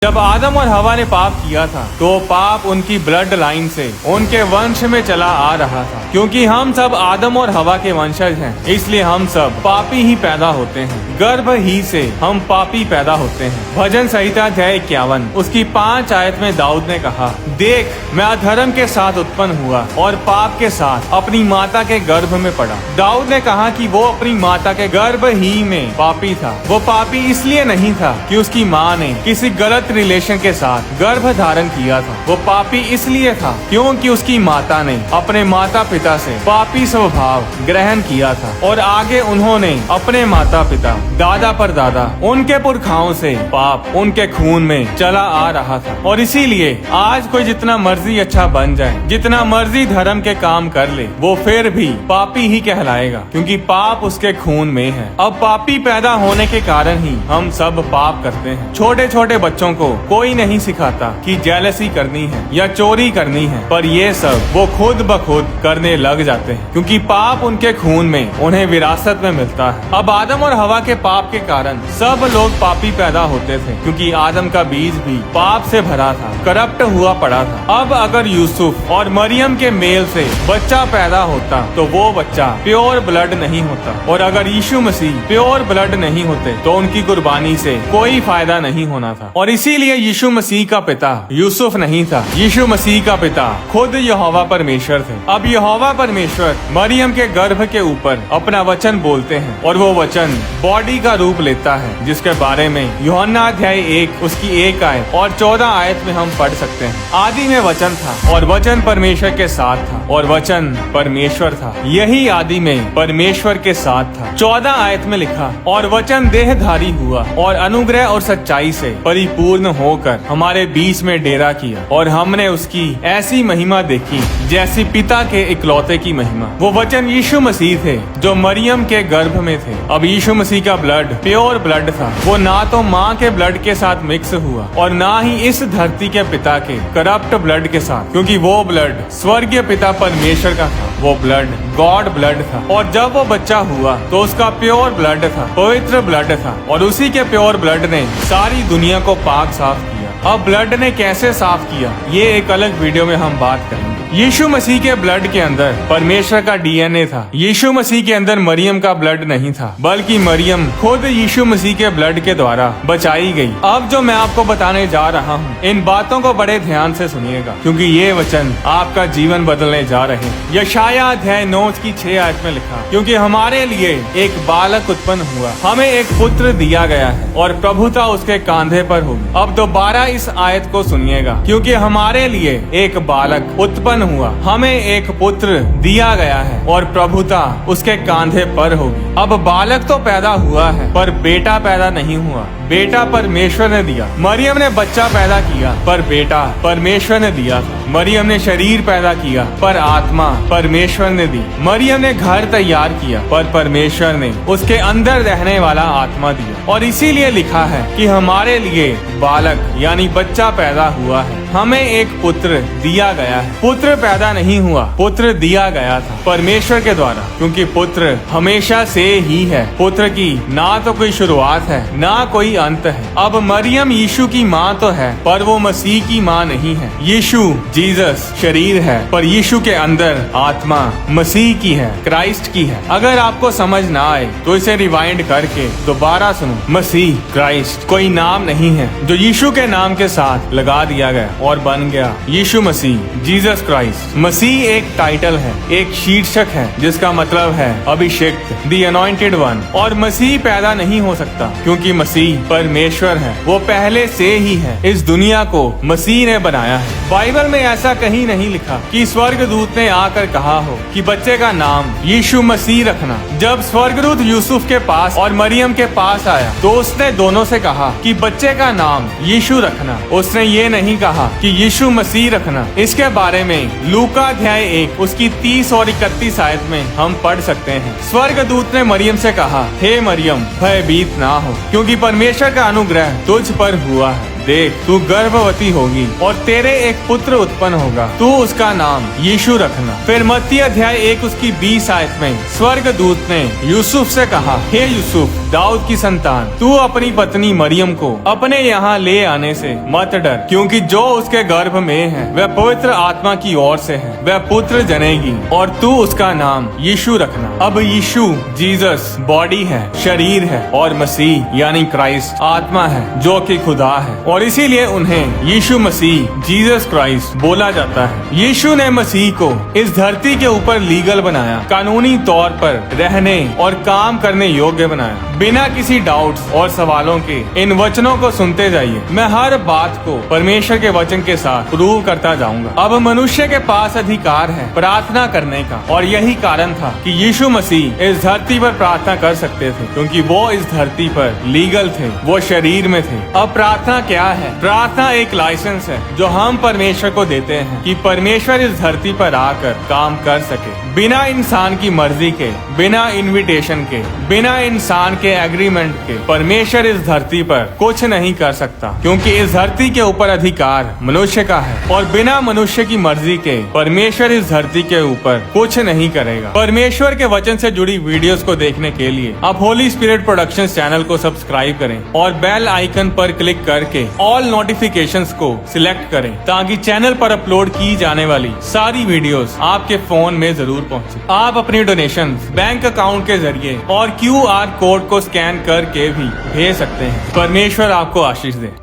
जब आदम और हवा ने पाप किया था तो पाप उनकी ब्लड लाइन से उनके वंश में चला आ रहा था। क्योंकि हम सब आदम और हवा के वंशज हैं, इसलिए हम सब पापी ही पैदा होते हैं। गर्भ ही से हम पापी पैदा होते हैं। भजन संहिता अध्याय 51 उसकी 5 आयत में दाऊद ने कहा, देख मैं अधर्म के साथ उत्पन्न हुआ और पाप के साथ अपनी माता के गर्भ में पड़ा। दाऊद ने कहा कि वो अपनी माता के गर्भ ही में पापी था। वो पापी इसलिए नहीं था कि उसकी माँ ने किसी गलत रिलेशन के साथ गर्भ धारण किया था। वो पापी इसलिए था क्योंकि उसकी माता ने अपने माता पिता से पापी स्वभाव ग्रहण किया था और आगे उन्होंने अपने माता पिता, दादा परदादा, उनके पुरखाओं से पाप उनके खून में चला आ रहा था। और इसीलिए आज कोई जितना मर्जी अच्छा बन जाए, जितना मर्जी धर्म के काम कर ले, वो फिर भी पापी ही कहलाएगा, क्योंकि पाप उसके खून में है। अब पापी पैदा होने के कारण ही हम सब पाप करते हैं। छोटे छोटे बच्चों को कोई नहीं सिखाता कि जेलसी करनी है या चोरी करनी है, पर ये सब वो खुद ब खुद करने लग जाते हैं, क्योंकि पाप उनके खून में उन्हें विरासत में मिलता है। अब आदम और हवा के पाप के कारण सब लोग पापी पैदा होते थे, क्योंकि आदम का बीज भी पाप से भरा था, करप्ट हुआ पड़ा था। अब अगर यूसुफ और मरियम के मेल से बच्चा पैदा होता तो वो बच्चा प्योर ब्लड नहीं होता, और अगर यीशु मसीह प्योर ब्लड नहीं होते तो उनकी कुर्बानी से कोई फायदा नहीं होना था। और इसीलिए यीशु मसीह का पिता यूसुफ नहीं था, यीशु मसीह का पिता खुद यहोवा परमेश्वर थे। अब यहोवा परमेश्वर मरियम के गर्भ के ऊपर अपना वचन बोलते हैं, और वो वचन बॉडी का रूप लेता है, जिसके बारे में यूहन्ना अध्याय 1 उसकी 1 आयत और 14 आयत में हम पढ़ सकते हैं। आदि में वचन था और वचन परमेश्वर के साथ था और वचन परमेश्वर था। यही आदि में परमेश्वर के साथ था। 14 आयत में लिखा, और वचन देहधारी हुआ और अनुग्रह और सच्चाई से परिपूर्ण होकर हमारे बीच में डेरा किया, और हमने उसकी ऐसी महिमा देखी जैसी पिता के इकलौते की महिमा। वो वचन यीशु मसीह थे जो मरियम के गर्भ में थे। अब यीशु मसीह का ब्लड प्योर ब्लड था। वो ना तो माँ के ब्लड के साथ मिक्स हुआ और ना ही इस धरती के पिता के करप्ट ब्लड के साथ, क्योंकि वो ब्लड स्वर्गीय पिता परमेश्वर का था। वो ब्लड गॉड ब्लड था। और जब वो बच्चा हुआ तो उसका प्योर ब्लड था, पवित्र ब्लड था, और उसी के प्योर ब्लड ने सारी दुनिया को पाक साफ किया। अब ब्लड ने कैसे साफ किया, ये एक अलग वीडियो में हम बात करेंगे। यीशु मसीह के ब्लड के अंदर परमेश्वर का डीएनए था। यीशु मसीह के अंदर मरियम का ब्लड नहीं था, बल्कि मरियम खुद यीशु मसीह के ब्लड के द्वारा बचाई गई। अब जो मैं आपको बताने जा रहा हूँ, इन बातों को बड़े ध्यान से सुनिएगा, क्योंकि ये वचन आपका जीवन बदलने जा रहे हैं। यशायाह अध्याय 9 की 6 आयत में लिखा, क्योंकि हमारे लिए एक बालक उत्पन्न हुआ, हमें एक पुत्र दिया गया है और प्रभुता उसके कांधे पर होगी। अब दोबारा इस आयत को सुनिएगा, क्योंकि हमारे लिए एक बालक उत्पन्न हुआ, हमें एक पुत्र दिया गया है और प्रभुता उसके कांधे पर होगी। अब बालक तो पैदा हुआ है, पर बेटा पैदा नहीं हुआ। बेटा परमेश्वर ने दिया। मरियम ने बच्चा पैदा किया, पर बेटा परमेश्वर ने दिया था। मरियम ने शरीर पैदा किया, पर आत्मा परमेश्वर ने दी। मरियम ने घर तैयार किया, पर परमेश्वर ने उसके अंदर रहने वाला आत्मा दिया। और इसीलिए लिखा है कि हमारे लिए बालक यानी बच्चा पैदा हुआ है, हमें एक पुत्र दिया गया है। पुत्र पैदा नहीं हुआ, पुत्र दिया गया था परमेश्वर के द्वारा, क्योंकि पुत्र हमेशा से ही है। पुत्र की ना तो कोई शुरुआत है, ना कोई अंत है। अब मरियम यीशु की माँ तो है, पर वो मसीह की माँ नहीं है। यीशु जीसस शरीर है, पर यीशु के अंदर आत्मा मसीह की है, क्राइस्ट की है। अगर आपको समझ ना आए तो इसे रिवाइंड करके दोबारा सुनो। मसीह क्राइस्ट कोई नाम नहीं है जो यीशु के नाम के साथ लगा दिया गया और बन गया यीशु मसीह, जीसस क्राइस्ट। मसीह एक टाइटल है, एक शीर्षक है, जिसका मतलब है अभिषिक्त, द अनॉइंटेड वन। और मसीह पैदा नहीं हो सकता, क्योंकि मसीह परमेश्वर है, वो पहले से ही है। इस दुनिया को मसीह ने बनाया है। बाइबल में ऐसा कहीं नहीं लिखा कि स्वर्गदूत ने आकर कहा हो कि बच्चे का नाम यीशु मसीह रखना। जब स्वर्गदूत यूसुफ के पास और मरियम के पास आया तो उसने दोनों से कहा कि बच्चे का नाम यीशु रखना। उसने ये नहीं कहा कि यीशु मसीह रखना। इसके बारे में लूका अध्याय 1 उसकी 30 और 31 आयत में हम पढ़ सकते हैं। स्वर्गदूत ने मरियम से कहा, हे मरियम, भयभीत ना हो, क्योंकि परमेश्वर का अनुग्रह तुझ पर हुआ है। देख तू गर्भवती होगी और तेरे एक पुत्र उत्पन्न होगा, तू उसका नाम यीशु रखना। फिर मत्ती अध्याय 1 उसकी 20 आयत में स्वर्गदूत ने यूसुफ से कहा, हे यूसुफ दाऊद की संतान, तू अपनी पत्नी मरियम को अपने यहाँ ले आने से मत डर, क्योंकि जो उसके गर्भ में है वह पवित्र आत्मा की ओर से है। वह पुत्र जनेगी और तू उसका नाम यीशु रखना। अब यीशु जीसस बॉडी है, शरीर है, और मसीह यानी क्राइस्ट आत्मा है जो कि खुदा है, और इसीलिए उन्हें यीशु मसीह जीसस क्राइस्ट बोला जाता है। यीशु ने मसीह को इस धरती के ऊपर लीगल बनाया, कानूनी तौर पर रहने और काम करने योग्य बनाया। बिना किसी डाउट्स और सवालों के इन वचनों को सुनते जाइए। मैं हर बात को परमेश्वर के वचन के साथ प्रूव करता जाऊंगा। अब मनुष्य के पास अधिकार है प्रार्थना करने का, और यही कारण था कि यीशु मसीह इस धरती पर प्रार्थना कर सकते थे, क्योंकि वो इस धरती पर लीगल थे, वो शरीर में थे। अब प्रार्थना क्या है? प्रार्थना एक लाइसेंस है जो हम परमेश्वर को देते हैं कि परमेश्वर इस धरती पर आकर काम कर सके, बिना इंसान की मर्जी के, बिना इन्विटेशन के, बिना इंसान के एग्रीमेंट के। परमेश्वर इस धरती पर कुछ नहीं कर सकता, क्योंकि इस धरती के ऊपर अधिकार मनुष्य का है, और बिना मनुष्य की मर्जी के परमेश्वर इस धरती के ऊपर कुछ नहीं करेगा। परमेश्वर के वचन से जुड़ी वीडियोस को देखने के लिए आप होली स्पिरिट प्रोडक्शंस चैनल को सब्सक्राइब करें और बेल आइकन पर क्लिक करके ऑल नोटिफिकेशंस को सिलेक्ट करें, ताकि चैनल पर अपलोड की जाने वाली सारी वीडियोस आपके फोन में जरूर पहुंचे। आप अपनी डोनेशन बैंक अकाउंट के जरिए और QR कोड को स्कैन करके भी भेज सकते हैं। परमेश्वर आपको आशीष दे।